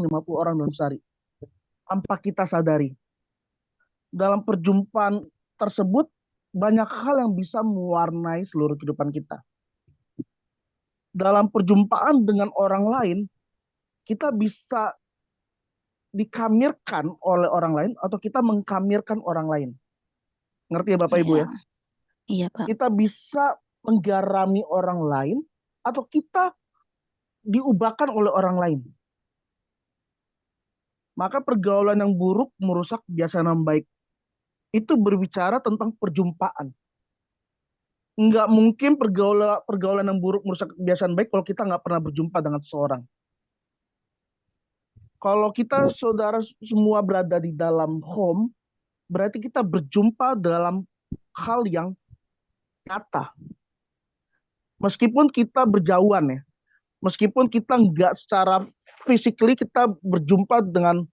50 orang dalam sehari. Tanpa kita sadari. Dalam perjumpaan tersebut, banyak hal yang bisa mewarnai seluruh kehidupan kita. Dalam perjumpaan dengan orang lain, kita bisa dikamirkan oleh orang lain atau kita mengkamirkan orang lain. Ngerti ya Bapak Ibu ya? Iya, Pak. Kita bisa menggarami orang lain atau kita diubahkan oleh orang lain. Maka pergaulan yang buruk merusak kebiasaan yang baik. Itu berbicara tentang perjumpaan. Nggak mungkin pergaulan yang buruk merusak kebiasaan baik kalau kita nggak pernah berjumpa dengan seseorang. Kalau kita saudara semua berada di dalam home, berarti kita berjumpa dalam hal yang nyata. Meskipun kita berjauhan ya, meskipun kita nggak secara physically kita berjumpa dengan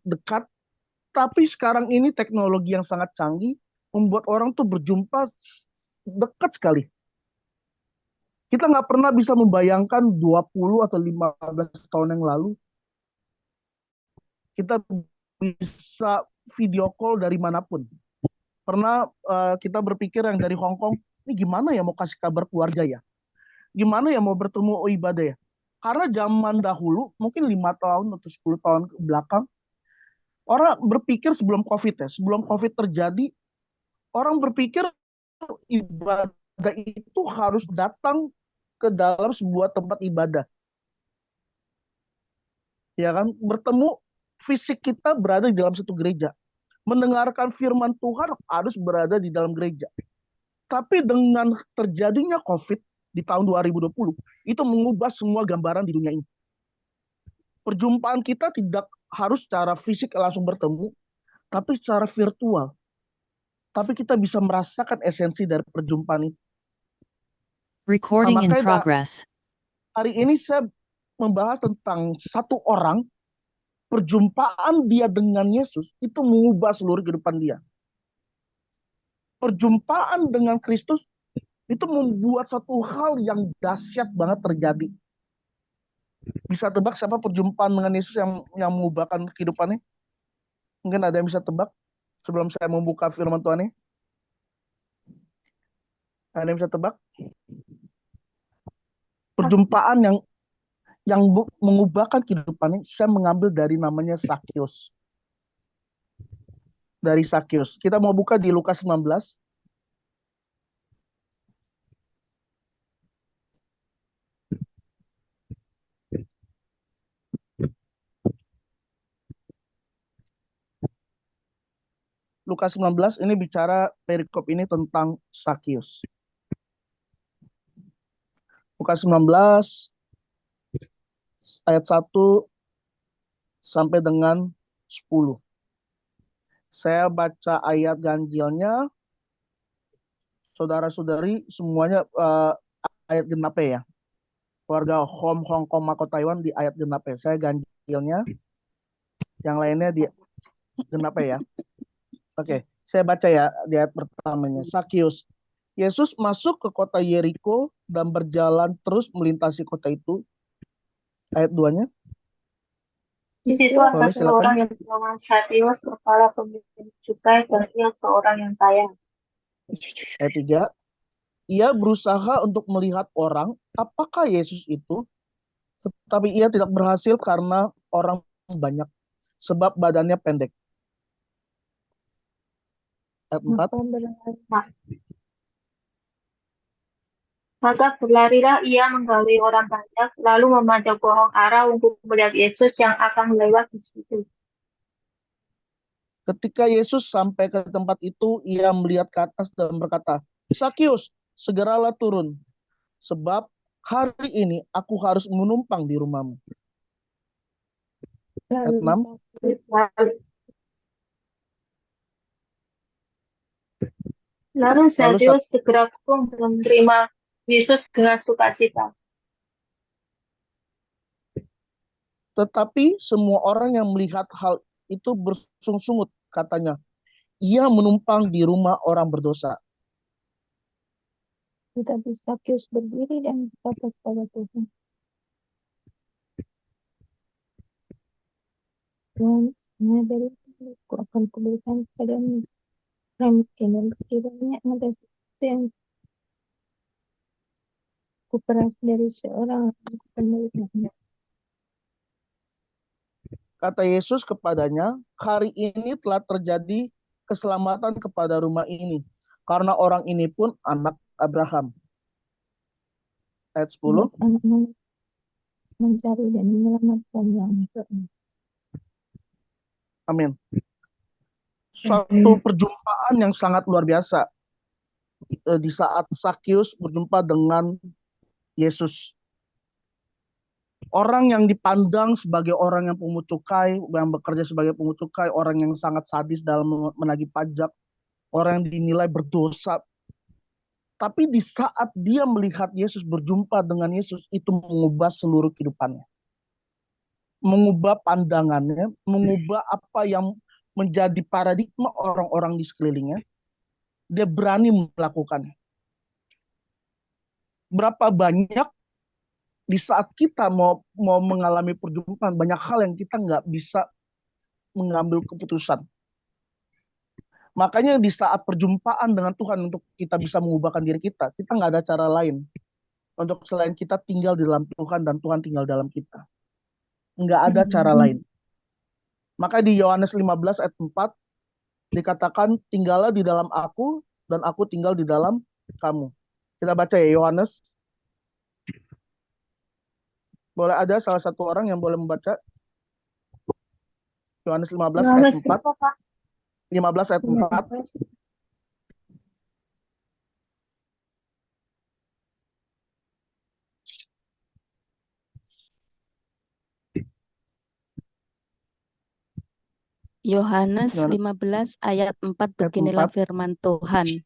dekat, tapi sekarang ini teknologi yang sangat canggih membuat orang tuh berjumpa dekat sekali. Kita nggak pernah bisa membayangkan 20 atau 15 tahun yang lalu kita bisa video call dari manapun. Pernah kita berpikir yang dari Hong Kong, ini gimana ya mau kasih kabar keluarga ya? Gimana ya mau bertemu ibadah ya? Karena zaman dahulu, mungkin 5 tahun atau 10 tahun ke belakang, orang berpikir sebelum COVID ya, sebelum COVID terjadi, orang berpikir ibadah itu harus datang ke dalam sebuah tempat ibadah. Ya kan? Bertemu fisik kita berada di dalam satu gereja. Mendengarkan firman Tuhan harus berada di dalam gereja. Tapi dengan terjadinya COVID di tahun 2020, itu mengubah semua gambaran di dunia ini. Perjumpaan kita tidak harus secara fisik langsung bertemu, tapi secara virtual. Tapi kita bisa merasakan esensi dari perjumpaan itu. Recording in makanya progress. hari ini saya membahas tentang satu orang, perjumpaan dia dengan Yesus itu mengubah seluruh kehidupan dia. Perjumpaan dengan Kristus itu membuat satu hal yang dahsyat banget terjadi. Bisa tebak siapa perjumpaan dengan Yesus yang mengubahkan kehidupannya? Mungkin ada yang bisa tebak sebelum saya membuka firman Tuhan ini? Ada yang bisa tebak? Perjumpaan yang mengubahkan kehidupannya, saya mengambil dari namanya Sakyus. Dari Sakyus. Kita mau buka di Lukas 19. Lukas 19 ini bicara perikop ini tentang Sakyus. Lukas 19 ayat 1 sampai dengan 10. Saya baca ayat ganjilnya, saudara-saudari semuanya ayat genap ya. Warga Hong Kong, Mako, Taiwan di ayat genap ya. Saya ganjilnya, yang lainnya di genap ya. Oke, saya baca ya di ayat pertamanya. Sakyus. Yesus masuk ke kota Yeriko dan berjalan terus melintasi kota itu. Ayat 2-nya. Di situ ada Boleh, seorang silakan. yang bernama Sakeus, kepala pemimpin cukai, dan ia seorang yang kaya. Ayat 3. Ia berusaha untuk melihat orang, apakah Yesus itu, tetapi ia tidak berhasil karena orang banyak, sebab badannya pendek. Ayat 4. Maka berlarilah ia menggauli orang banyak, lalu memanjat pohon ara untuk melihat Yesus yang akan lewat di situ. Ketika Yesus sampai ke tempat itu, ia melihat ke atas dan berkata, Sakyus, segeralah turun, sebab hari ini aku harus menumpang di rumahmu. Ayat 6. Lalu Sakeus segera pun menerima Yesus dengan sukacita. Tetapi semua orang yang melihat hal itu bersungut-sungut, katanya, ia menumpang di rumah orang berdosa. Tetapi Sakyus berdiri dan berkata kepada Tuhan, Tuhan dari aku akan kuberikan kepada miskin dan sekiranya ada sesuatu yang kuperas dari seorang aku kembalikan. Kata Yesus kepadanya, hari ini telah terjadi keselamatan kepada rumah ini, karena orang ini pun anak Abraham. Ayat 10. Sebab anak manusia mencari dan menyelamatkan yang hilang. Amin. Suatu perjumpaan yang sangat luar biasa di saat Sakius berjumpa dengan Yesus. Orang yang dipandang sebagai orang yang pungut cukai, yang bekerja sebagai pungut cukai, orang yang sangat sadis dalam menagih pajak, orang yang dinilai berdosa. Tapi di saat dia melihat Yesus, berjumpa dengan Yesus, itu mengubah seluruh kehidupannya. Mengubah pandangannya, mengubah apa yang menjadi paradigma orang-orang di sekelilingnya. Dia berani melakukannya. Berapa banyak di saat kita mau mengalami perjumpaan, banyak hal yang kita nggak bisa mengambil keputusan. Makanya di saat perjumpaan dengan Tuhan untuk kita bisa mengubahkan diri kita nggak ada cara lain untuk selain kita tinggal di dalam Tuhan dan Tuhan tinggal dalam kita. Nggak ada cara lain. Maka di Yohanes 15 ayat 4 dikatakan, tinggallah di dalam aku dan aku tinggal di dalam kamu. Kita baca ya Yohanes. Boleh ada salah satu orang yang boleh membaca? Yohanes 15 ayat 4. 15 ayat 4. Yohanes Yohanes 15 ayat 4, beginilah firman Tuhan.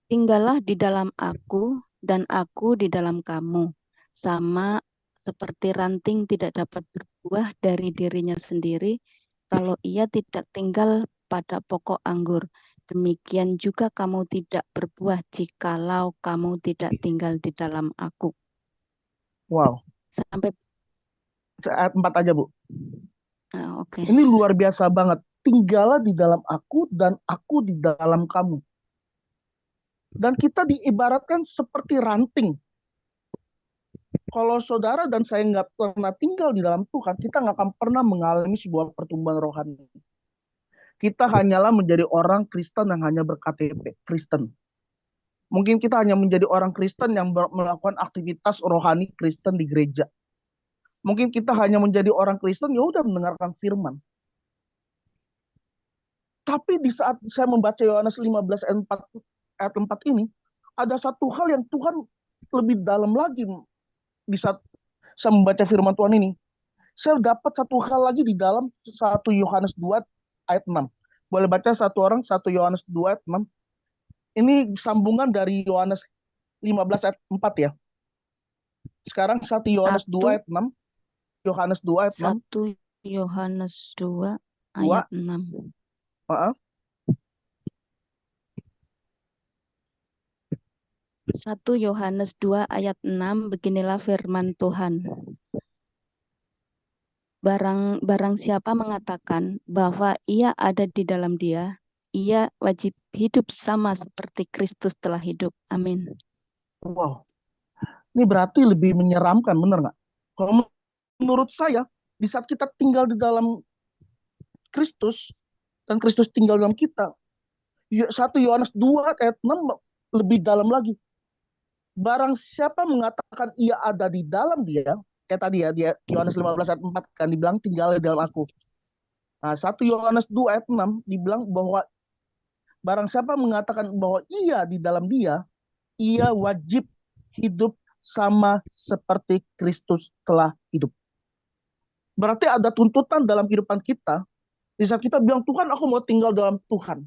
Tinggallah di dalam aku dan aku di dalam kamu. Sama seperti ranting tidak dapat berbuah dari dirinya sendiri kalau ia tidak tinggal pada pokok anggur. Demikian juga kamu tidak berbuah jikalau kamu tidak tinggal di dalam aku. Wow. Sampai ayat 4 aja, Bu. Oke. Ini luar biasa banget. Tinggallah di dalam aku dan aku di dalam kamu. Dan kita diibaratkan seperti ranting. Kalau saudara dan saya nggak pernah tinggal di dalam Tuhan, kita nggak akan pernah mengalami sebuah pertumbuhan rohani. Kita hanyalah menjadi orang Kristen yang hanya berKTP, Kristen. Mungkin kita hanya menjadi orang Kristen yang melakukan aktivitas rohani Kristen di gereja. Mungkin kita hanya menjadi orang Kristen, ya udah mendengarkan firman. Tapi di saat saya membaca Yohanes 15 ayat 4 ini, ada satu hal yang Tuhan lebih dalam lagi di saat saya membaca firman Tuhan ini. Saya dapat satu hal lagi di dalam 1 Yohanes 2 ayat 6. Boleh baca satu orang 1 Yohanes 2 ayat 6. Ini sambungan dari Yohanes 15 ayat 4 ya. Sekarang 1 Yohanes 2 ayat 6. Yohanes 2 ayat 6. 1 Yohanes 2 ayat 6. Maaf. 1 Yohanes 2 ayat 6, beginilah firman Tuhan. Barang siapa mengatakan bahwa ia ada di dalam dia, ia wajib hidup sama seperti Kristus telah hidup. Amin. Wow. Ini berarti lebih menyeramkan, benar nggak? Kalau menurut saya, di saat kita tinggal di dalam Kristus, dan Kristus tinggal dalam kita, 1 Yohanes 2 ayat 6 lebih dalam lagi. Barang siapa mengatakan ia ada di dalam dia, kayak tadi ya, dia Yohanes 15 ayat 4 kan dibilang tinggal di dalam aku. Nah, 1 Yohanes 2 ayat 6 dibilang bahwa barang siapa mengatakan bahwa ia di dalam dia, ia wajib hidup sama seperti Kristus telah hidup. Berarti ada tuntutan dalam kehidupan kita. Di saat kita bilang, Tuhan aku mau tinggal dalam Tuhan.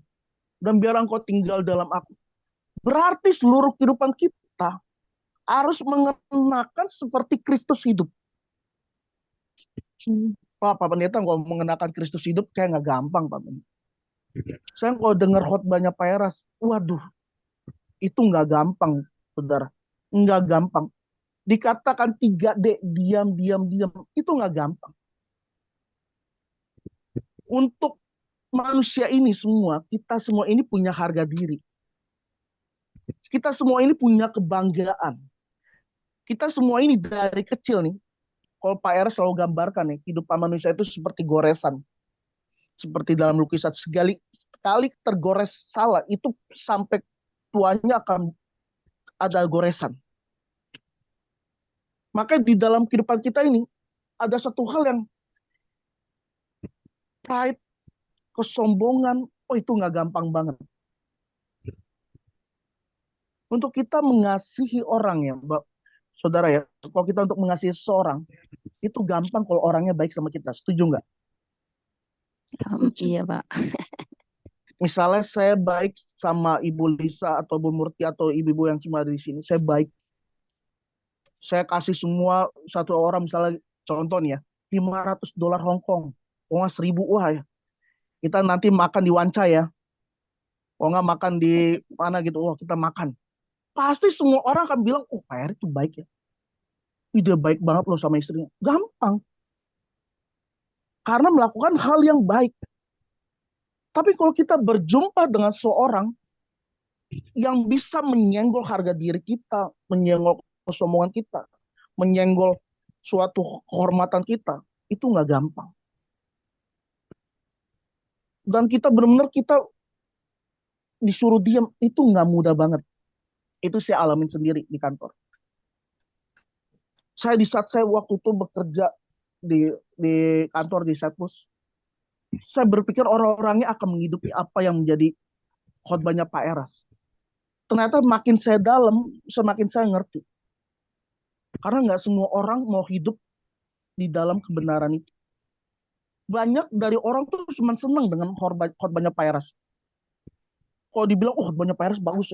Dan biar engkau tinggal dalam aku. Berarti seluruh kehidupan kita harus mengenakan seperti Kristus hidup. Pak Pendeta kalau mengenakan Kristus hidup kayak nggak gampang, Pak Pendeta. Saya kalau dengar khotbahnya Pak Eras, waduh, itu nggak gampang, saudara. Nggak gampang. Dikatakan 3D, diam, itu nggak gampang. Untuk manusia ini semua, kita semua ini punya harga diri. Kita semua ini punya kebanggaan. Kita semua ini dari kecil nih, kalau Pak Era selalu gambarkan nih, kehidupan manusia itu seperti goresan. Seperti dalam lukisan, sekali tergores salah, itu sampai tuanya akan ada goresan. Maka di dalam kehidupan kita ini, ada satu hal yang pride, kesombongan, oh itu nggak gampang banget. Untuk kita mengasihi orang ya, Mbak, Saudara ya, kalau kita untuk mengasihi seseorang, itu gampang kalau orangnya baik sama kita. Setuju nggak? Iya, Pak. Misalnya saya baik sama Ibu Lisa atau Bu Murti atau ibu-ibu yang cuma ada di sini, saya baik. Saya kasih semua satu orang misalnya contoh nih ya, $500 Hong Kong, oh nggak 1.000, wah ya. Kita nanti makan di Wanca ya, oh nggak makan di mana gitu, wah kita makan. Pasti semua orang akan bilang, oh Pak Erick itu baik ya. Ih, dia baik banget loh sama istrinya. Gampang. Karena melakukan hal yang baik. Tapi kalau kita berjumpa dengan seorang yang bisa menyenggol harga diri kita, menyenggol kesombongan kita, menyenggol suatu kehormatan kita, itu nggak gampang. Dan kita benar-benar kita disuruh diam, itu nggak mudah banget. Itu saya alamin sendiri di kantor. Saya di saat saya waktu itu bekerja di kantor di Setpus, saya berpikir orang-orangnya akan menghidupi apa yang menjadi khotbahnya Pak Eras. Ternyata makin saya dalam, semakin saya ngerti. Karena nggak semua orang mau hidup di dalam kebenaran itu. Banyak dari orang tuh cuma senang dengan khotbahnya Pak Eras. Kalau dibilang, oh khotbahnya Pak Eras bagus,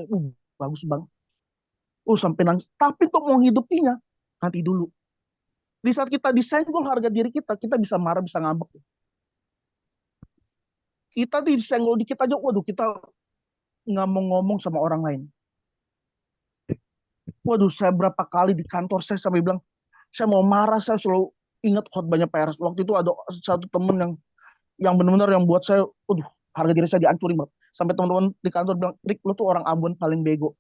bagus banget. Sampai nangis. Tapi untuk mau hidupinya, nanti dulu. Di saat kita disenggol harga diri kita, kita bisa marah, bisa ngambek. Kita disenggol dikit aja, waduh kita nggak mau ngomong sama orang lain. Waduh, saya berapa kali di kantor saya sampai bilang, saya mau marah, saya selalu ingat khotbahnya Pak Eras. Waktu itu ada satu temen yang benar-benar yang buat saya, waduh, harga diri saya dihancurin banget. Sampai teman-teman di kantor bilang, Rick, lo tuh orang Ambon paling bego.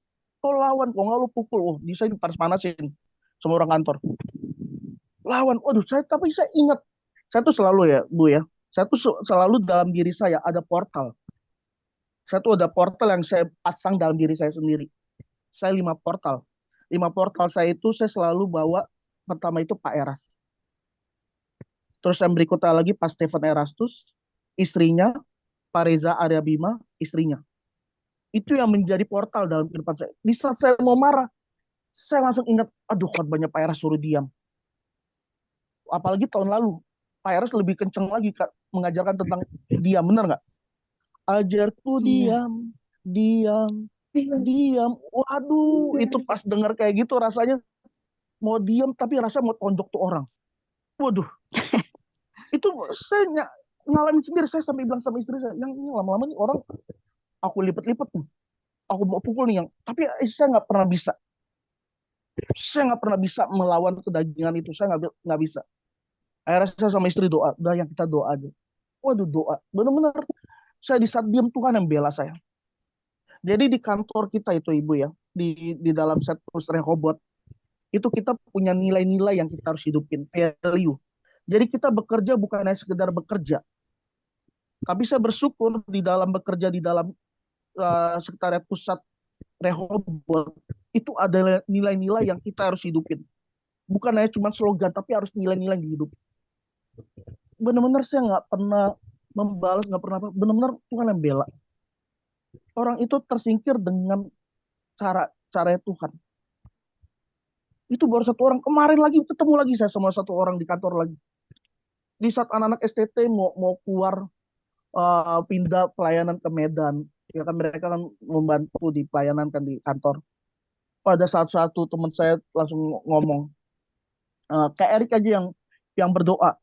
Lo lawan, kok nggak lo pukul. Saya dipanas-panasin sama orang kantor. Lawan, waduh, tapi saya ingat. Saya tuh selalu ya, Bu ya, saya tuh selalu dalam diri saya ada portal. Saya tuh ada portal yang saya pasang dalam diri saya sendiri. Saya 5 portal. 5 portal saya itu saya selalu bawa, pertama itu Pak Eras. Terus yang berikutnya lagi Pak Stephen Erastus, istrinya, Pak Reza Arya Bima, istrinya. Itu yang menjadi portal dalam kehidupan saya. Di saat saya mau marah, saya langsung ingat, aduh khotbahnya Pak Eras suruh diam. Apalagi tahun lalu, Pak Eras lebih kenceng lagi Kak, mengajarkan tentang diam, benar nggak? Ajarku diam, diam, diam. Waduh, itu pas dengar kayak gitu rasanya mau diam tapi rasanya mau tonjok tuh orang. Waduh, itu saya ngalamin sendiri. Saya sampai bilang sama istri saya, yang ini lama-lama nih orang aku lipet-lipet nih, aku mau pukul nih yang, tapi saya nggak pernah bisa. Saya nggak pernah bisa melawan kedagingan itu. Saya nggak bisa. Akhirnya saya sama istri doa, udah yang kita doa aja. Waduh doa, benar-benar saya di saat diam Tuhan yang bela saya. Jadi di kantor kita itu Ibu ya, di dalam Setpus Rehoboth, itu kita punya nilai-nilai yang kita harus hidupin, value. Jadi kita bekerja bukan hanya sekedar bekerja, tapi saya bersyukur di dalam bekerja di dalam sekretariat pusat Rehoboth, itu ada nilai-nilai yang kita harus hidupin. Bukan hanya cuma slogan, tapi harus nilai-nilai yang dihidup. Benar-benar saya nggak pernah membalas, nggak pernah, benar-benar Tuhan yang bela. Orang itu tersingkir dengan cara Tuhan. Itu baru satu orang. Kemarin lagi ketemu lagi saya sama satu orang di kantor lagi. Di saat anak-anak STT mau keluar pindah pelayanan ke Medan, ya kan mereka kan membantu di pelayanan kan di kantor. Pada saat satu teman saya langsung ngomong, kayak Erik aja yang berdoa.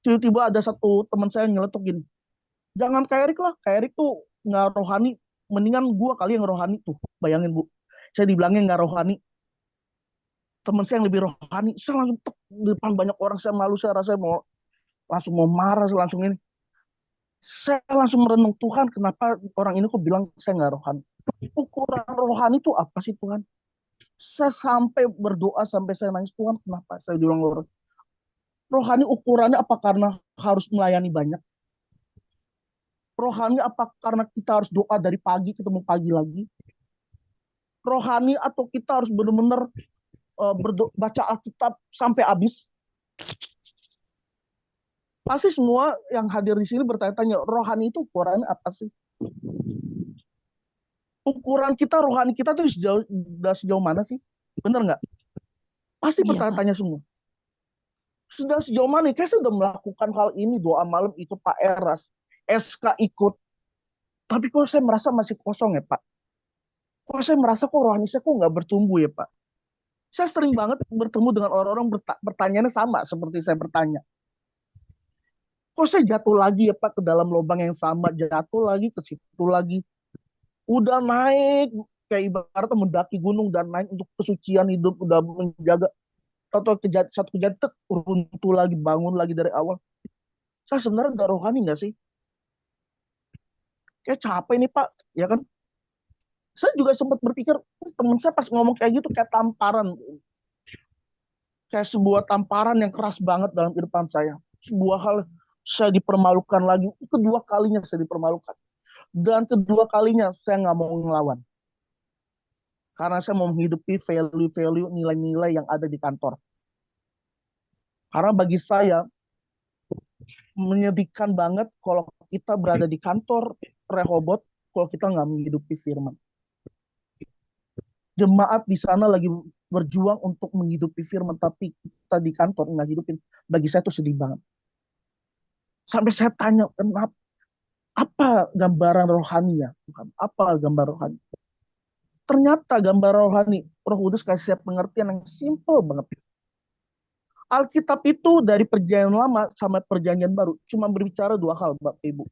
Tiba-tiba ada satu teman saya nyeletuk gini, jangan kayak Erik lah, kayak Erik tuh nggak rohani, mendingan gua kali yang rohani tuh. Bayangin Bu, saya dibilangnya nggak rohani, teman saya yang lebih rohani. Saya langsung di depan banyak orang, saya malu, saya rasa langsung mau marah, langsung ini. Saya langsung merenung, Tuhan, kenapa orang ini kok bilang saya nggak rohani? Ukuran rohani itu apa sih, Tuhan? Saya sampai berdoa, sampai saya nangis, Tuhan, kenapa? Saya bilang, rohani ukurannya apa karena harus melayani banyak? Rohani apa karena kita harus doa dari pagi ketemu pagi lagi? Rohani atau kita harus benar-benar baca Alkitab sampai habis? Pasti semua yang hadir di sini bertanya-tanya, rohani itu ukurannya apa sih? Ukuran kita, rohani kita tuh sejauh mana sih? Bener nggak? Pasti Iya, Pak. bertanya-tanya semua. Sudah sejauh mana? Kayak sudah melakukan hal ini, doa malam ikut Pak Eras, SK ikut. Tapi kok saya merasa masih kosong ya Pak? Kok saya merasa kok rohani saya kok nggak bertumbuh ya Pak? Saya sering banget bertemu dengan orang-orang bertanya sama seperti saya bertanya. Kok saya jatuh lagi ya Pak ke dalam lubang yang sama, jatuh lagi ke situ lagi. Udah naik kayak ibaratnya mendaki gunung dan naik untuk kesucian hidup, udah menjaga atau satu kejadian runtuh lagi, bangun lagi dari awal. Saya sebenarnya udah rohani nggak sih? Kayak capek nih Pak, ya kan? Saya juga sempat berpikir, teman saya pas ngomong kayak gitu kayak tamparan, kayak sebuah tamparan yang keras banget dalam kehidupan saya. Sebuah hal saya dipermalukan lagi, kedua kalinya saya dipermalukan. Dan kedua kalinya saya nggak mau ngelawan. Karena saya mau menghidupi value-value, nilai-nilai yang ada di kantor. Karena bagi saya, menyedihkan banget kalau kita berada di kantor Rehoboth, kalau kita nggak menghidupi firman. Jemaat di sana lagi berjuang untuk menghidupi firman, tapi kita di kantor nggak hidupin. Bagi saya itu sedih banget. Sampai saya tanya, kenapa? Apa gambaran rohani ya? Apa gambar rohani? Ternyata gambar rohani, Roh Kudus kasih saya pengertian yang simple banget. Alkitab itu dari perjanjian lama sampai perjanjian baru cuma berbicara dua hal, Bapak Ibu.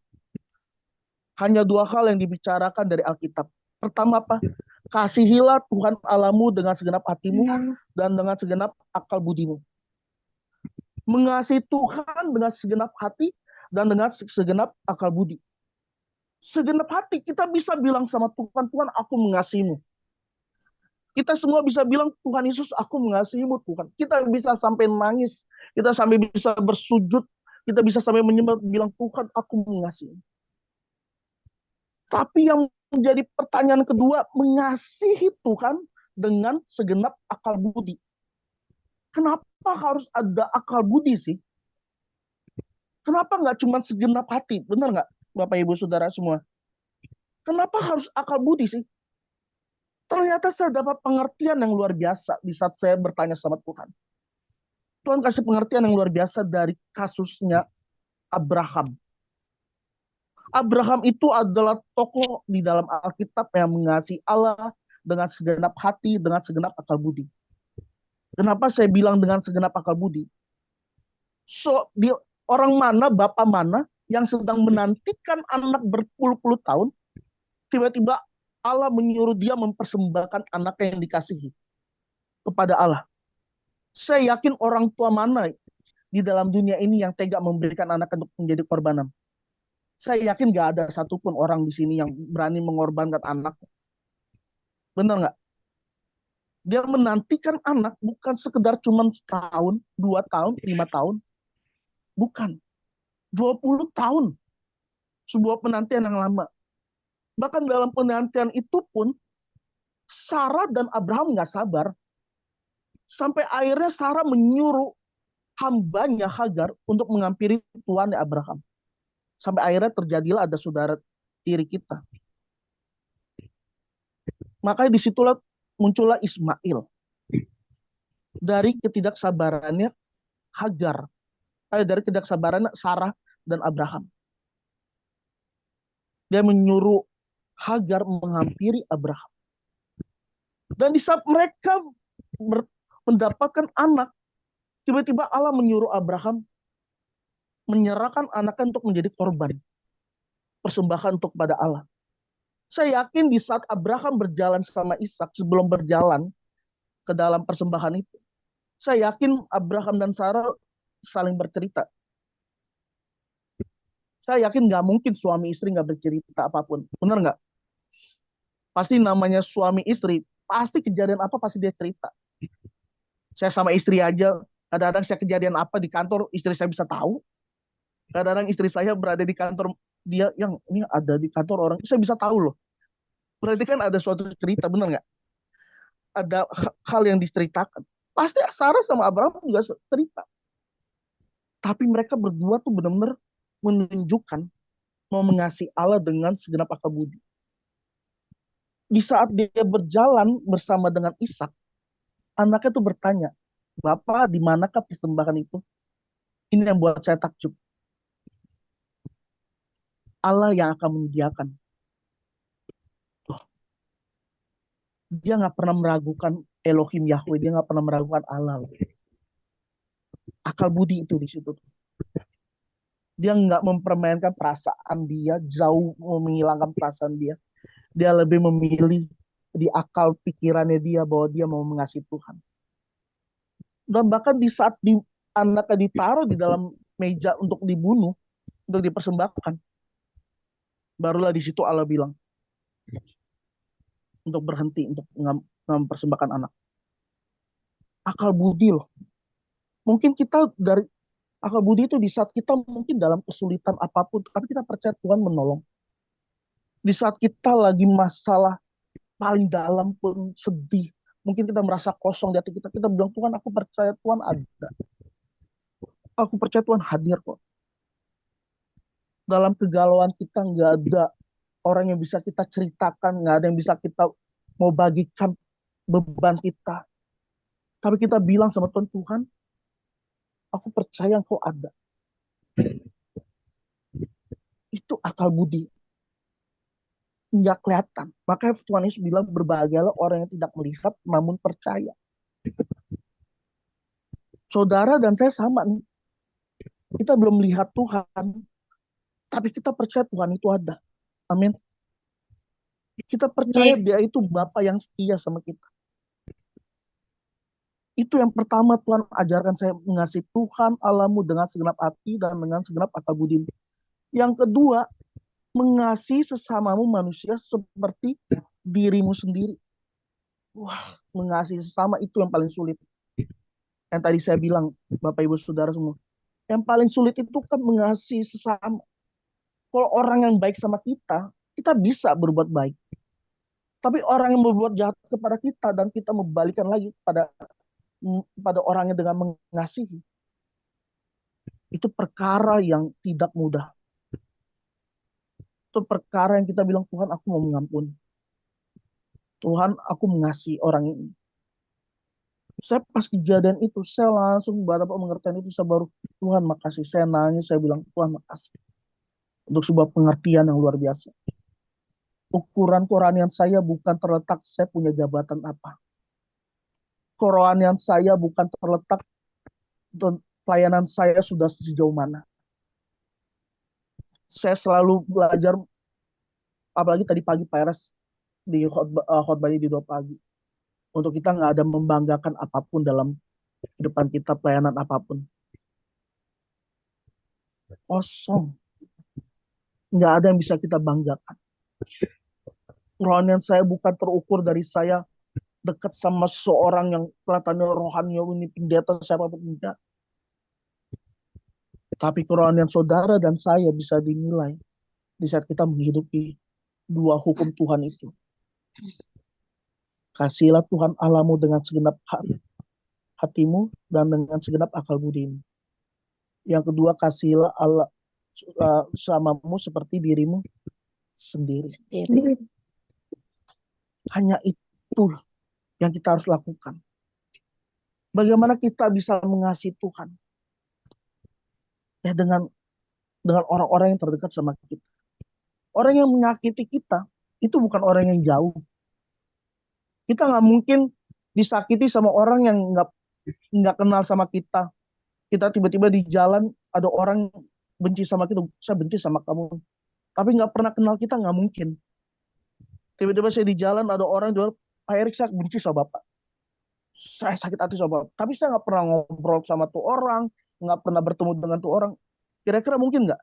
Hanya dua hal yang dibicarakan dari Alkitab. Pertama apa? Kasihilah Tuhan Allahmu dengan segenap hatimu dan dengan segenap akal budimu. Mengasihi Tuhan dengan segenap hati dan dengan segenap akal budi. Segenap hati kita bisa bilang sama Tuhan, Tuhan aku mengasihimu. Kita semua bisa bilang, Tuhan Yesus aku mengasihimu Tuhan. Kita bisa sampai nangis, kita sampai bisa bersujud, kita bisa sampai menyembah bilang, Tuhan aku mengasihimu. Tapi yang menjadi pertanyaan kedua, mengasihi Tuhan dengan segenap akal budi. Kenapa harus ada akal budi sih? Kenapa nggak cuma segenap hati? Benar nggak Bapak Ibu Saudara semua? Kenapa harus akal budi sih? Ternyata saya dapat pengertian yang luar biasa di saat saya bertanya sama Tuhan. Tuhan kasih pengertian yang luar biasa dari kasusnya Abraham. Abraham itu adalah tokoh di dalam Alkitab yang mengasihi Allah dengan segenap hati, dengan segenap akal budi. Kenapa saya bilang dengan segenap akal budi? Orang mana, bapak mana yang sedang menantikan anak berpuluh-puluh tahun, tiba-tiba Allah menyuruh dia mempersembahkan anaknya yang dikasihi kepada Allah. Saya yakin orang tua mana di dalam dunia ini yang tega memberikan anak untuk menjadi korbanan. Saya yakin gak ada satupun orang di sini yang berani mengorbankan anak. Benar nggak? Dia menantikan anak bukan sekedar cuma setahun, 2 tahun, 5 tahun. Bukan. 20 tahun. Sebuah penantian yang lama. Bahkan dalam penantian itu pun, Sarah dan Abraham nggak sabar. Sampai akhirnya Sarah menyuruh hambanya Hagar untuk menghampiri tuannya Abraham. Sampai akhirnya terjadilah ada saudara tiri kita. Makanya disitulah muncullah Ismail. Dari ketidaksabarannya Hagar. Dari ketidaksabarannya Sarah dan Abraham. Dia menyuruh Hagar menghampiri Abraham. Dan di saat mereka mendapatkan anak, tiba-tiba Allah menyuruh Abraham menyerahkan anaknya untuk menjadi korban. Persembahan untuk pada Allah. Saya yakin di saat Abraham berjalan sama Ishak sebelum berjalan ke dalam persembahan itu, saya yakin Abraham dan Sarah saling bercerita. Saya yakin nggak mungkin suami istri nggak bercerita apapun. Bener nggak? Pasti namanya suami istri, pasti kejadian apa pasti dia cerita. Saya sama istri aja, kadang-kadang saya kejadian apa di kantor, istri saya bisa tahu. Kadang-kadang istri saya berada di kantor, dia yang ini ada di kantor orang, saya bisa tahu loh. Berarti kan ada suatu cerita, bener nggak? Ada hal yang diceritakan. Pasti Sarah sama Abraham juga cerita. Tapi mereka berdua tuh benar-benar menunjukkan mau mengasihi Allah dengan segenap akal budi. Di saat dia berjalan bersama dengan Ishak, anaknya tuh bertanya, Bapak, di manakah persembahan itu? Ini yang buat saya takjub. Allah yang akan menyediakan. Tuh, dia nggak pernah meragukan Elohim Yahweh, dia nggak pernah meragukan Allah. Akal budi itu di situ. Dia nggak mempermainkan perasaan dia, jauh menghilangkan perasaan dia. Dia lebih memilih di akal pikirannya dia bahwa dia mau mengasihi Tuhan. Dan bahkan di saat anaknya ditaruh di dalam meja untuk dibunuh, untuk dipersembahkan, barulah di situ Allah bilang untuk berhenti untuk mempersembahkan anak. Akal budi loh. Mungkin kita dari akal budi itu di saat kita mungkin dalam kesulitan apapun, tapi kita percaya Tuhan menolong. Di saat kita lagi masalah paling dalam pun sedih, mungkin kita merasa kosong di hati kita, kita bilang Tuhan, aku percaya Tuhan ada. Aku percaya Tuhan hadir kok. Dalam kegalauan kita nggak ada orang yang bisa kita ceritakan, nggak ada yang bisa kita mau bagikan beban kita. Tapi kita bilang sama Tuhan, Tuhan, aku percaya Engkau ada. Itu akal budi. Nggak kelihatan. Makanya Tuhan Yesus bilang, berbahagialah orang yang tidak melihat namun percaya. Saudara dan saya sama nih. Kita belum melihat Tuhan, tapi kita percaya Tuhan itu ada. Amin. Kita percaya Dia itu Bapa yang setia sama kita. Itu yang pertama Tuhan ajarkan saya, mengasihi Tuhan Allahmu dengan segenap hati dan dengan segenap akal budimu. Yang kedua, mengasihi sesamamu manusia seperti dirimu sendiri. Wah, mengasihi sesama itu yang paling sulit. Yang tadi saya bilang, Bapak Ibu Saudara semua, yang paling sulit itu kan mengasihi sesama. Kalau orang yang baik sama kita, kita bisa berbuat baik. Tapi orang yang berbuat jahat kepada kita dan kita membalikan lagi pada orangnya dengan mengasihi, itu perkara yang tidak mudah. Itu perkara yang kita bilang, Tuhan, aku mau mengampuni. Tuhan, aku mengasihi orang ini. Saya pas kejadian itu, saya langsung dapat pengertian itu, saya baru, Tuhan makasih. Saya nangis, saya bilang, Tuhan makasih. Untuk sebuah pengertian yang luar biasa. Ukuran kerohanian saya bukan terletak saya punya jabatan apa. Kerohanian saya bukan terletak dan pelayanan saya sudah sejauh mana. Saya selalu belajar, apalagi tadi pagi Pak Eras di khotbahnya di 2 pagi. Untuk kita nggak ada membanggakan apapun dalam depan kita, pelayanan apapun. Kosong. Nggak ada yang bisa kita banggakan. Kerohanian saya bukan terukur dari saya dekat sama seorang yang kelihatannya rohani, ini pendeta siapapun, tidak. Tapi kerohanian saudara dan saya bisa dinilai di saat kita menghidupi dua hukum Tuhan itu. Kasihilah Tuhan Allahmu dengan segenap hatimu dan dengan segenap akal budimu. Yang kedua, kasihilah Allah samamu seperti dirimu sendiri. Hanya itu yang kita harus lakukan. Bagaimana kita bisa mengasihi Tuhan? Ya dengan orang-orang yang terdekat sama kita. Orang yang menyakiti kita itu bukan orang yang jauh. Kita nggak mungkin disakiti sama orang yang nggak kenal sama kita. Kita tiba-tiba di jalan ada orang benci sama kita, saya benci sama kamu. Tapi nggak pernah kenal kita, nggak mungkin. Tiba-tiba saya di jalan ada orang jual, Pak Erik, saya benci sama Bapak. Saya sakit hati sama Bapak. Tapi saya nggak pernah ngobrol sama tuh orang, nggak pernah bertemu dengan tuh orang. Kira-kira mungkin nggak?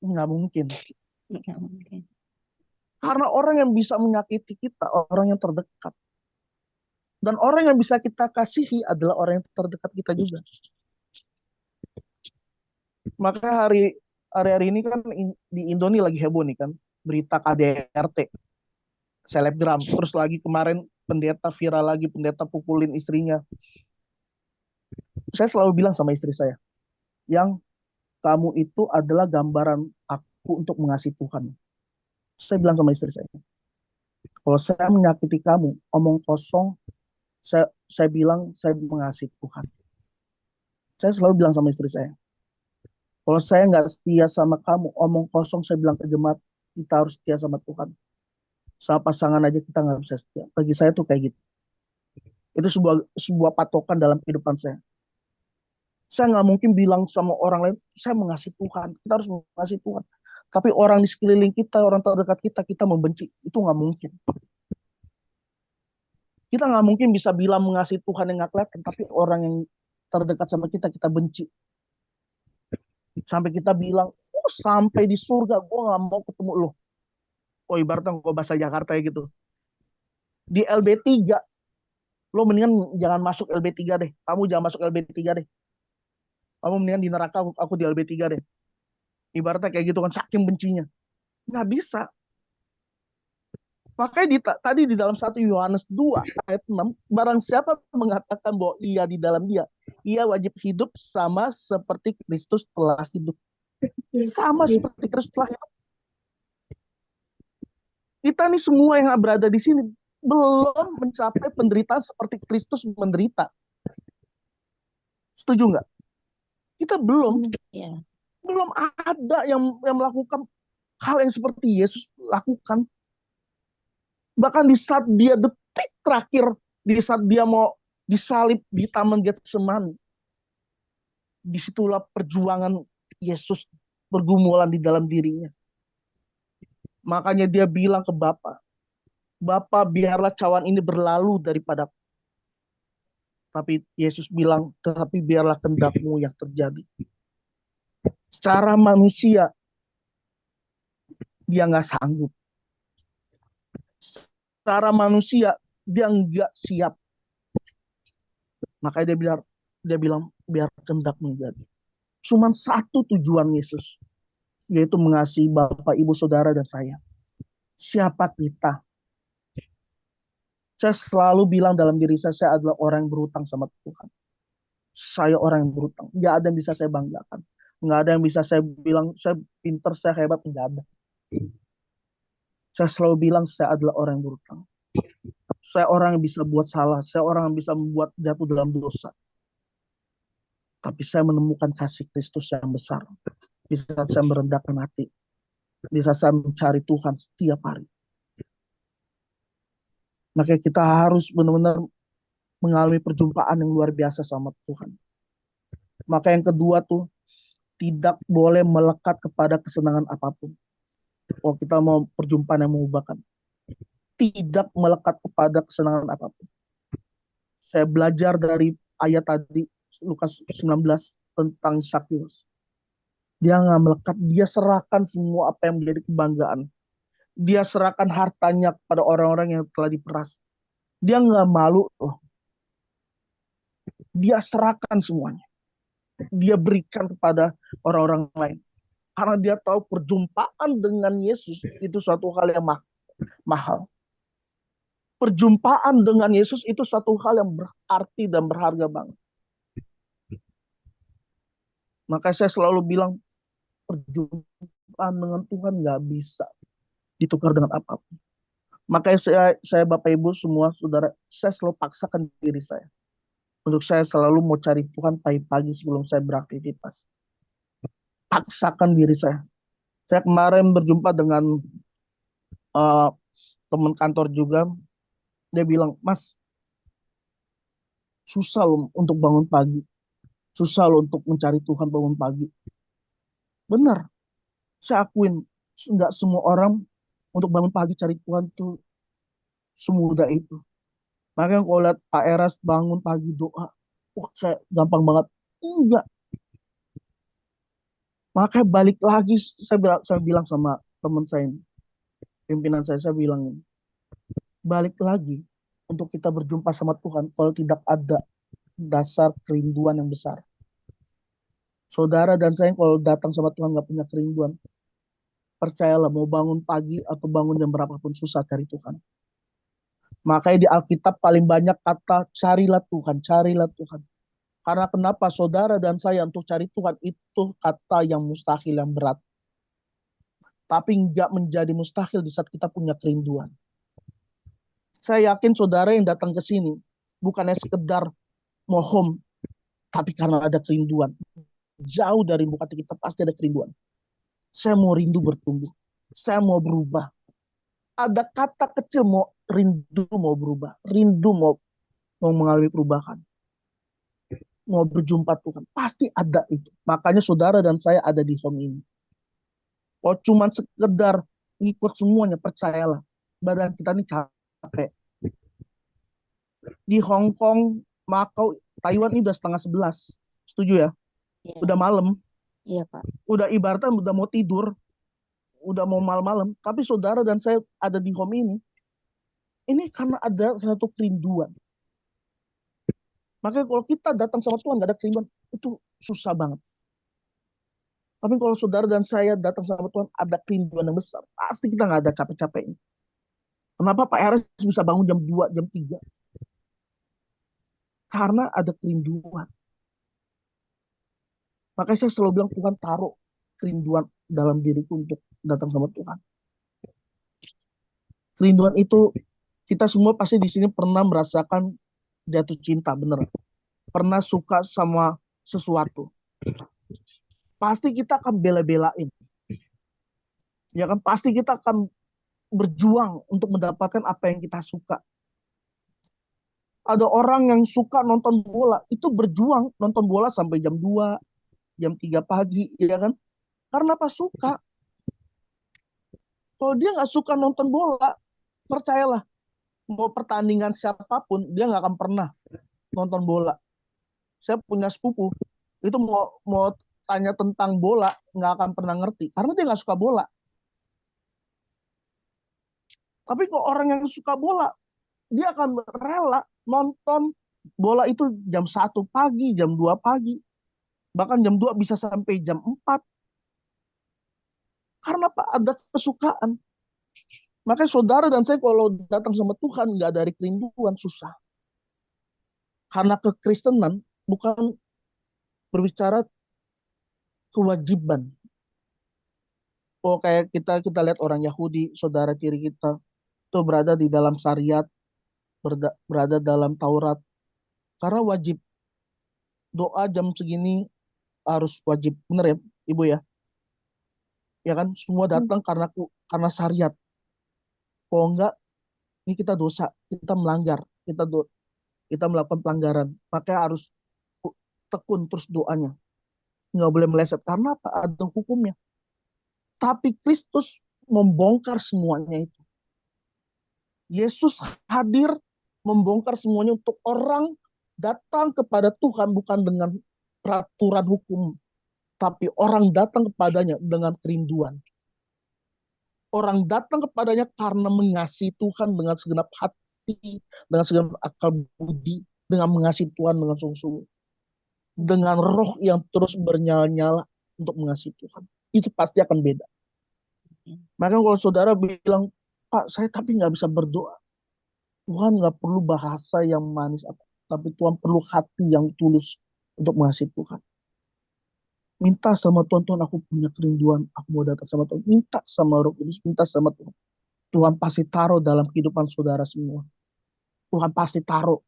Nggak mungkin. Nggak mungkin. Karena orang yang bisa menyakiti kita, orang yang terdekat. Dan orang yang bisa kita kasihi adalah orang yang terdekat kita juga. Maka hari ini kan di Indo nih lagi heboh nih kan. Berita KDRT, selebgram. Terus lagi kemarin pendeta viral lagi, pendeta pukulin istrinya. Saya selalu bilang sama istri saya, yang kamu itu adalah gambaran aku untuk mengasihi Tuhan. Saya bilang sama istri saya, kalau saya menyakiti kamu, omong kosong, saya bilang saya mengasihi Tuhan. Saya selalu bilang sama istri saya, kalau saya nggak setia sama kamu, omong kosong, saya bilang ke jemaat, kita harus setia sama Tuhan. Sama pasangan aja kita nggak bisa setia. Bagi saya tuh kayak gitu. Itu sebuah patokan dalam kehidupan saya. Saya nggak mungkin bilang sama orang lain, saya mengasihi Tuhan. Kita harus mengasihi Tuhan. Tapi orang di sekeliling kita, orang terdekat kita, kita membenci. Itu nggak mungkin. Kita nggak mungkin bisa bilang mengasihi Tuhan yang nggak kelihatan, tapi orang yang terdekat sama kita, kita benci. Sampai kita bilang, oh sampai di surga, gue nggak mau ketemu lo. Oh ibaratnya gue bahasa Jakarta ya gitu. Di LB3, lo mendingan jangan masuk LB3 deh. Kamu jangan masuk LB3 deh. Kamu mendingan di neraka, aku di LB3 deh. Ibaratnya kayak gitu kan, saking bencinya. Nggak bisa. Makanya tadi di dalam 1 Yohanes 2 ayat 6, barang siapa mengatakan bahwa ia di dalam dia, ia wajib hidup sama seperti Kristus telah hidup. Sama seperti Kristus telah hidup. Kita nih semua yang berada di sini belum mencapai penderitaan seperti Kristus menderita. Setuju nggak? Kita belum. Ya. Belum ada yang melakukan hal yang seperti Yesus lakukan. Bahkan di saat dia detik terakhir, di saat dia mau disalib di Taman Getsemani, disitulah perjuangan Yesus bergumulan di dalam dirinya. Makanya dia bilang ke Bapa, Bapa biarlah cawan ini berlalu daripada. Tapi Yesus bilang, tetapi biarlah kehendak-Mu yang terjadi. Secara manusia, dia nggak sanggup. Secara manusia, dia nggak siap. Makanya dia bilang, biar kehendak-Mu jadi. Cuman satu tujuan Yesus, yaitu mengasihi Bapak, Ibu, Saudara, dan saya. Siapa kita? Saya selalu bilang dalam diri saya adalah orang yang berhutang sama Tuhan. Saya orang yang berhutang. Nggak ada yang bisa saya banggakan. Nggak ada yang bisa saya bilang, saya pinter, saya hebat. Nggak ada. Saya selalu bilang, saya adalah orang yang berhutang. Saya orang yang bisa buat salah. Saya orang yang bisa membuat jatuh dalam dosa. Tapi saya menemukan kasih Kristus yang besar. Di saat saya merendahkan hati. Di saat saya mencari Tuhan setiap hari. Maka kita harus benar-benar mengalami perjumpaan yang luar biasa sama Tuhan. Maka yang kedua tuh, tidak boleh melekat kepada kesenangan apapun. Oh, kita mau perjumpaan yang mengubahkan. Tidak melekat kepada kesenangan apapun. Saya belajar dari ayat tadi, Lukas 19, tentang Sakius. Dia nggak melekat, dia serahkan semua apa yang menjadi kebanggaan. Dia serahkan hartanya kepada orang-orang yang telah diperas. Dia nggak malu loh. Dia serahkan semuanya. Dia berikan kepada orang-orang lain. Karena dia tahu perjumpaan dengan Yesus itu suatu hal yang mahal. Perjumpaan dengan Yesus itu suatu hal yang berarti dan berharga banget. Maka saya selalu bilang, perjumpaan dengan Tuhan nggak bisa ditukar dengan apapun. Makanya saya Bapak Ibu semua saudara, saya selalu paksakan diri saya. Untuk saya selalu mau cari Tuhan pagi-pagi sebelum saya beraktivitas. Paksakan diri saya. Saya kemarin berjumpa dengan teman kantor juga. Dia bilang, Mas, susah loh untuk bangun pagi. Susah loh untuk mencari Tuhan bangun pagi. Benar. Saya akuin, nggak semua orang untuk bangun pagi cari Tuhan tuh semudah itu. Makanya kalau lihat Pak Eras bangun pagi doa, wah saya gampang banget. Enggak. Makanya balik lagi, saya bilang sama teman saya, pimpinan saya bilang, balik lagi untuk kita berjumpa sama Tuhan kalau tidak ada dasar kerinduan yang besar. Saudara dan saya kalau datang sama Tuhan nggak punya kerinduan, percayalah mau bangun pagi atau bangun jam berapapun susah cari Tuhan. Makanya di Alkitab paling banyak kata carilah Tuhan, carilah Tuhan. Karena kenapa saudara dan saya untuk cari Tuhan itu kata yang mustahil, yang berat. Tapi nggak menjadi mustahil di saat kita punya kerinduan. Saya yakin saudara yang datang ke sini bukannya sekedar mohon, tapi karena ada kerinduan. Jauh dari lubuk hati kita pasti ada kerinduan. Saya mau rindu bertumbuh. Saya mau berubah. Ada kata kecil mau rindu mau berubah. Rindu mau mengalami perubahan. Mau berjumpa Tuhan. Pasti ada itu. Makanya saudara dan saya ada di home ini. Kalau cuma sekedar ngikut semuanya, percayalah. Badan kita ini capek. Di Hong Kong, Macau, Taiwan ini udah 10:30. Setuju ya? Iya, Udah malam. iya Pak. Udah ibaratnya udah mau tidur. Udah mau malam-malam. Tapi saudara dan saya ada di home ini. Ini karena ada satu kerinduan. Makanya kalau kita datang sama Tuhan gak ada kerinduan, itu susah banget. Tapi kalau saudara dan saya datang sama Tuhan ada kerinduan yang besar, pasti kita gak ada capek-capeknya. Kenapa Pak Eres bisa bangun jam 2, jam 3? Karena ada kerinduan. Makanya saya selalu bilang Tuhan taruh kerinduan dalam diriku untuk datang sama Tuhan. Kerinduan itu kita semua pasti di sini pernah merasakan jatuh cinta, bener. Pernah suka sama sesuatu. Pasti kita akan bela-belain. Ya kan, pasti kita akan berjuang untuk mendapatkan apa yang kita suka. Ada orang yang suka nonton bola, itu berjuang nonton bola sampai jam 2, jam 3 pagi, ya kan? Karena apa? Suka. Kalau dia nggak suka nonton bola, percayalah, mau pertandingan siapapun, dia nggak akan pernah nonton bola. Saya punya sepupu, itu mau tanya tentang bola, nggak akan pernah ngerti, karena dia nggak suka bola. Tapi kalau orang yang suka bola, dia akan rela nonton bola itu jam 1 pagi, jam 2 pagi. Bahkan jam 2 bisa sampai jam 4. Karena Pak ada kesukaan. Makanya saudara dan saya kalau datang sama Tuhan nggak dari kerinduan, susah. Karena kekristenan bukan berbicara kewajiban. Oh kayak kita lihat orang Yahudi, saudara tiri kita, itu berada di dalam syariat, berada dalam Taurat. Karena wajib doa jam segini harus wajib, bener ya Ibu ya? Ya kan semua datang karena syariat. Kalau enggak, ini kita dosa, kita melanggar, kita melakukan pelanggaran. Makanya harus tekun terus doanya. Nggak boleh meleset karena apa? Ada hukumnya. Tapi Kristus membongkar semuanya itu. Yesus hadir membongkar semuanya untuk orang datang kepada Tuhan bukan dengan peraturan hukum, tapi orang datang kepadanya dengan kerinduan. Orang datang kepadanya karena mengasihi Tuhan dengan segenap hati, dengan segenap akal budi, dengan mengasihi Tuhan dengan sungguh-sungguh. Dengan roh yang terus bernyala-nyala untuk mengasihi Tuhan. Itu pasti akan beda. Makanya kalau saudara bilang, Pak, saya tapi nggak bisa berdoa. Tuhan nggak perlu bahasa yang manis, tapi Tuhan perlu hati yang tulus untuk mengasihi Tuhan. Minta sama Tuhan, Tuhan aku punya kerinduan, aku mau datang sama Tuhan. Minta sama Roh Kudus, minta sama Tuhan. Tuhan pasti taruh dalam kehidupan saudara semua. Tuhan pasti taruh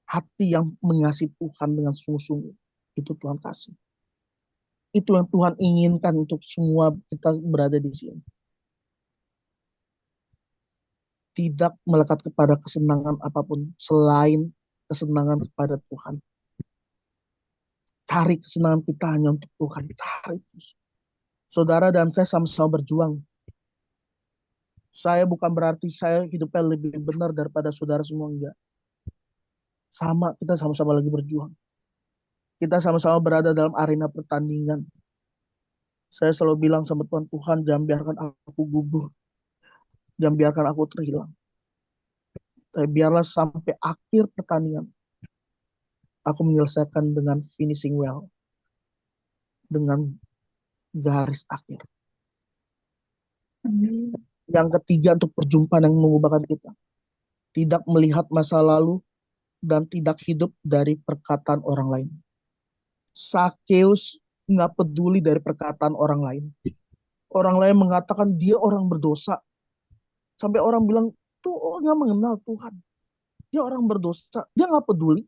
hati yang mengasihi Tuhan dengan sungguh-sungguh. Itu Tuhan kasih. Itu yang Tuhan inginkan untuk semua kita berada di sini. Tidak melekat kepada kesenangan apapun selain kesenangan kepada Tuhan. Cari kesenangan kita hanya untuk Tuhan. Cari terus. Saudara dan saya sama-sama berjuang. Saya bukan berarti saya hidupnya lebih benar daripada saudara semua, enggak. Sama, kita sama-sama lagi berjuang. Kita sama-sama berada dalam arena pertandingan. Saya selalu bilang sama Tuhan, Tuhan jangan biarkan aku gugur, jangan biarkan aku terhilang. Tapi biarlah sampai akhir pertandingan aku menyelesaikan dengan finishing well, dengan garis akhir. Amin. Yang ketiga, untuk perjumpaan yang mengubahkan kita. Tidak melihat masa lalu dan tidak hidup dari perkataan orang lain. Sakeus nggak peduli dari perkataan orang lain. Orang lain mengatakan dia orang berdosa. Sampai orang bilang, tuh nggak mengenal Tuhan. Dia orang berdosa. Dia nggak peduli.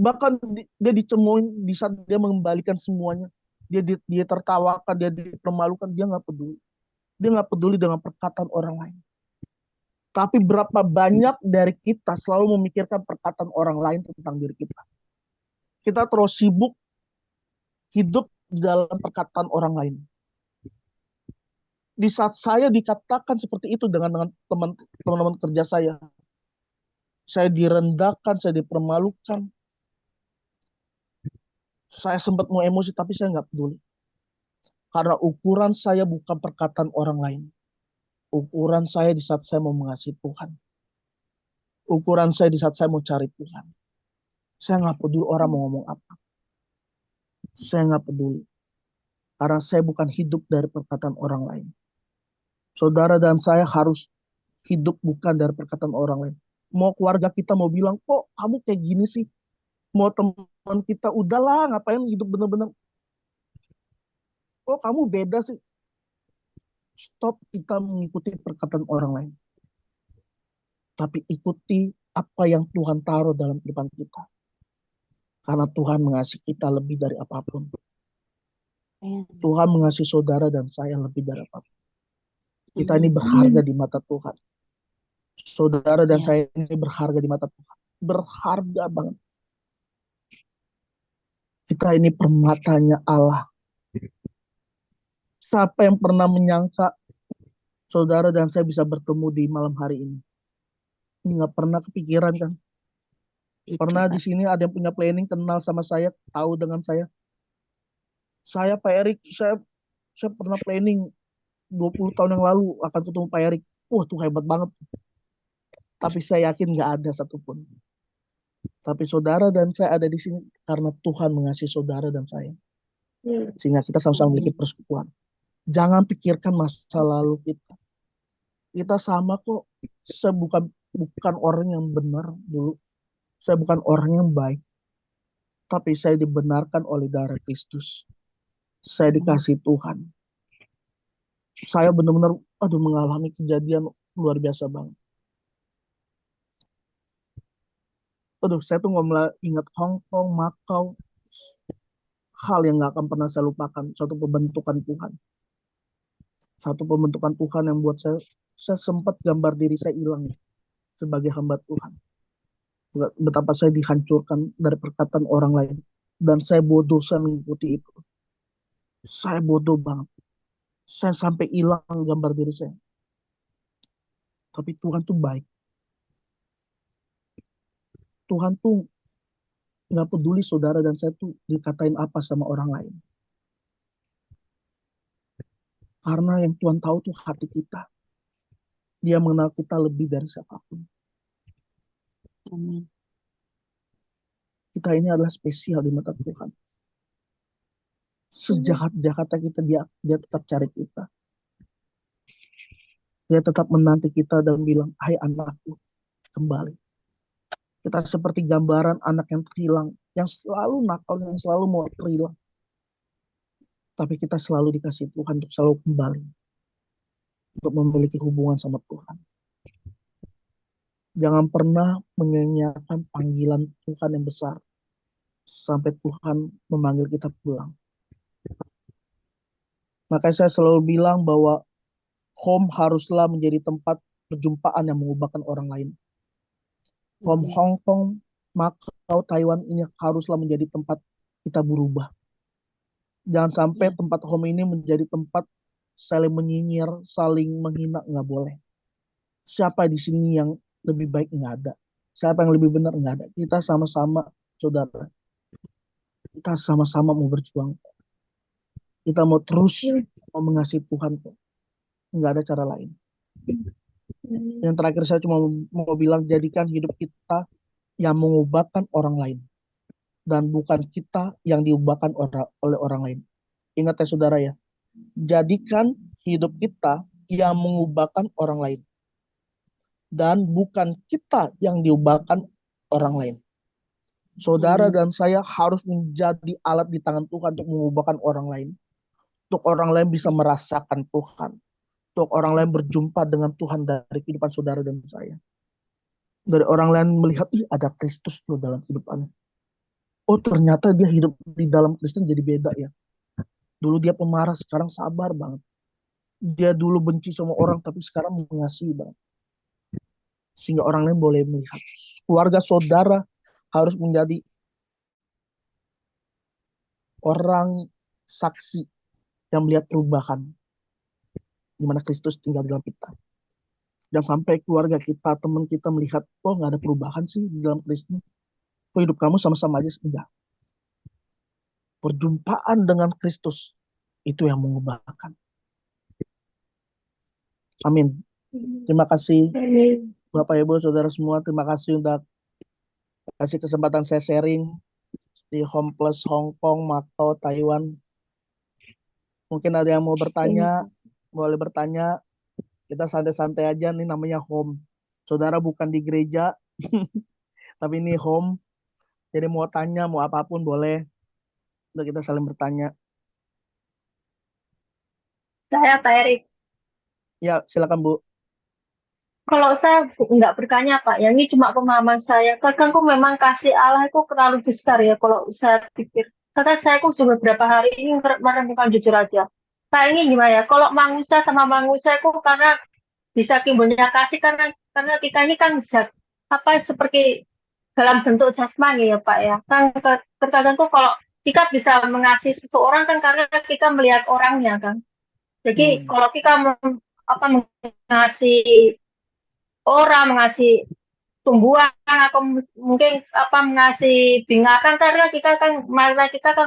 Bahkan dia dicemoin di saat dia mengembalikan semuanya. Dia tertawakan, dia dipermalukan. Dia nggak peduli. Dia nggak peduli dengan perkataan orang lain. Tapi berapa banyak dari kita selalu memikirkan perkataan orang lain tentang diri kita. Kita terus sibuk hidup di dalam perkataan orang lain. Di saat saya dikatakan seperti itu dengan teman-teman kerja saya direndahkan, saya dipermalukan. Saya sempat mau emosi, tapi saya nggak peduli. Karena ukuran saya bukan perkataan orang lain. Ukuran saya di saat saya mau mengasihi Tuhan. Ukuran saya di saat saya mau cari Tuhan. Saya nggak peduli orang mau ngomong apa. Saya nggak peduli. Karena saya bukan hidup dari perkataan orang lain. Saudara dan saya harus hidup bukan dari perkataan orang lain. Mau keluarga kita mau bilang, kok kamu kayak gini sih? Mau teman kita, udahlah ngapain hidup bener-bener. Kok kamu beda sih? Stop kita mengikuti perkataan orang lain. Tapi ikuti apa yang Tuhan taruh dalam kehidupan kita. Karena Tuhan mengasihi kita lebih dari apapun. Tuhan mengasihi saudara dan saya lebih dari apapun. Kita ini berharga di mata Tuhan. Saudara dan saya ini berharga di mata Tuhan. Berharga banget. Kita ini permatanya Allah. Siapa yang pernah menyangka saudara dan saya bisa bertemu di malam hari ini? Ini nggak pernah kepikiran kan? Pernah di sini ada yang punya planning kenal sama saya, tahu dengan saya. Saya Pak Erik, saya pernah planning 20 tahun yang lalu akan ketemu Pak Erik. Wah, tuh hebat banget. Tapi saya yakin nggak ada satupun. Tapi saudara dan saya ada di sini karena Tuhan mengasihi saudara dan saya. Sehingga kita sama-sama memiliki persekutuan. Jangan pikirkan masa lalu kita. Kita sama kok. Saya bukan orang yang benar dulu. Saya bukan orang yang baik. Tapi saya dibenarkan oleh darah Kristus. Saya dikasihi Tuhan. Saya benar-benar mengalami kejadian luar biasa banget. Saya tuh ngomong ingat Hong Kong, Macau. Hal yang gak akan pernah saya lupakan. Satu pembentukan Tuhan. Satu pembentukan Tuhan yang buat saya sempat gambar diri saya hilang sebagai hamba Tuhan. Betapa saya dihancurkan dari perkataan orang lain. Dan saya bodoh, saya mengikuti itu. Saya bodoh banget. Saya sampai hilang gambar diri saya. Tapi Tuhan tuh baik. Tuhan tuh nggak peduli saudara dan saya tuh dikatain apa sama orang lain. Karena yang Tuhan tahu tuh hati kita. Dia mengenal kita lebih dari siapapun. Amin. Kita ini adalah spesial di mata Tuhan. Sejahat-jahatnya kita, dia tetap cari kita. Dia tetap menanti kita dan bilang, hai anakku, kembali. Kita seperti gambaran anak yang terhilang, yang selalu nakal, yang selalu mau terhilang. Tapi kita selalu dikasih Tuhan untuk selalu kembali. Untuk memiliki hubungan sama Tuhan. Jangan pernah menyanyiakan panggilan Tuhan yang besar. Sampai Tuhan memanggil kita pulang. Makanya saya selalu bilang bahwa home haruslah menjadi tempat perjumpaan yang mengubahkan orang lain. Home Hong Kong, Macau, Taiwan ini haruslah menjadi tempat kita berubah. Jangan sampai tempat home ini menjadi tempat saling menyinyir, saling menghina, nggak boleh. Siapa di sini yang lebih baik? Nggak ada. Siapa yang lebih benar? Nggak ada. Kita sama-sama, saudara. Kita sama-sama mau berjuang. Kita mau terus mau mengasihi Tuhan kok. Nggak ada cara lain. Yang terakhir saya cuma mau bilang, jadikan hidup kita yang mengubahkan orang lain. Dan bukan kita yang diubahkan oleh orang lain. Ingat ya saudara ya. Jadikan hidup kita yang mengubahkan orang lain. Dan bukan kita yang diubahkan orang lain. Saudara dan saya harus menjadi alat di tangan Tuhan untuk mengubahkan orang lain. Untuk orang lain bisa merasakan Tuhan. Untuk orang lain berjumpa dengan Tuhan dari kehidupan saudara dan saya. Dari orang lain melihat, ada Kristus loh dalam kehidupannya. Oh ternyata dia hidup di dalam Kristen jadi beda ya. Dulu dia pemarah, sekarang sabar banget. Dia dulu benci sama orang, tapi sekarang mengasihi banget. Sehingga orang lain boleh melihat. Keluarga saudara harus menjadi orang saksi yang melihat perubahan. Di mana Kristus tinggal di dalam kita. Dan sampai keluarga kita, teman kita melihat, oh nggak ada perubahan sih di dalam Kristus. Oh hidup kamu sama-sama aja. Enggak. Perjumpaan dengan Kristus itu yang mengubahkan. Amin. Terima kasih Bapak Ibu Saudara semua. Terima kasih udah kasih kesempatan saya sharing di Home Plus Hong Kong, Macau, Taiwan. Mungkin ada yang mau bertanya, boleh bertanya. Kita santai-santai aja, nih namanya home. Saudara bukan di gereja, tapi ini home. Jadi mau tanya, mau apapun boleh. Udah kita saling bertanya. Saya Pak Erik. Ya, silakan Bu. Kalau saya nggak bertanya Pak, ya ini cuma pemahaman saya. Kadang kok memang kasih Allah itu terlalu besar ya kalau saya pikir. Karena saya kok sudah beberapa hari ini merenungkan jujur aja. Kayak ini gimana ya? Kalau manusia sama manusia kok karena bisa timbulnya kasih karena kita ini kan zat apa seperti dalam bentuk jasmani ya Pak ya. Kan terkadang tuh kalau kita bisa mengasihi seseorang kan karena kita melihat orangnya kan. Jadi kalau kita mengasihi orang, mengasihi tumbuhan atau mungkin mengasihi binatang karena kita kan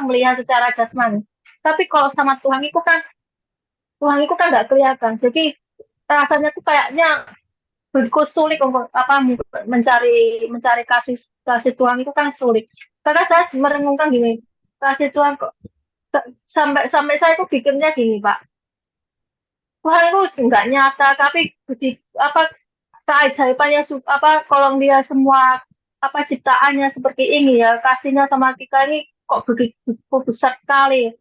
melihat secara jasmani. Tapi kalau sama Tuhan itu kan nggak kelihatan. Jadi rasanya tuh kayaknya begitu sulit untuk mencari kasih Tuhan itu kan sulit. Karena saya merenungkan gini, kasih Tuhan kok sampai saya tuh pikirnya gini Pak. Tuhan itu nggak nyata, tapi keajaibannya kalau dia semua ciptaannya seperti ini ya, kasihnya sama kita ini kok begitu besar sekali.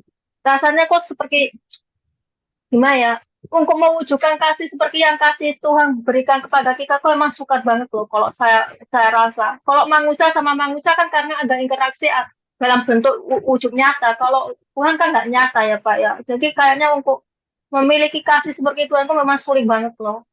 Rasanya kok seperti gimana ya? Untuk mewujudkan kasih seperti yang kasih Tuhan berikan kepada kita kok emang suka banget loh kalau saya rasa. Kalau manusia sama manusia kan karena ada interaksi dalam bentuk wujud nyata. Kalau Tuhan kan nggak nyata ya Pak ya. Jadi kayaknya untuk memiliki kasih seperti Tuhan itu memang sulit banget loh.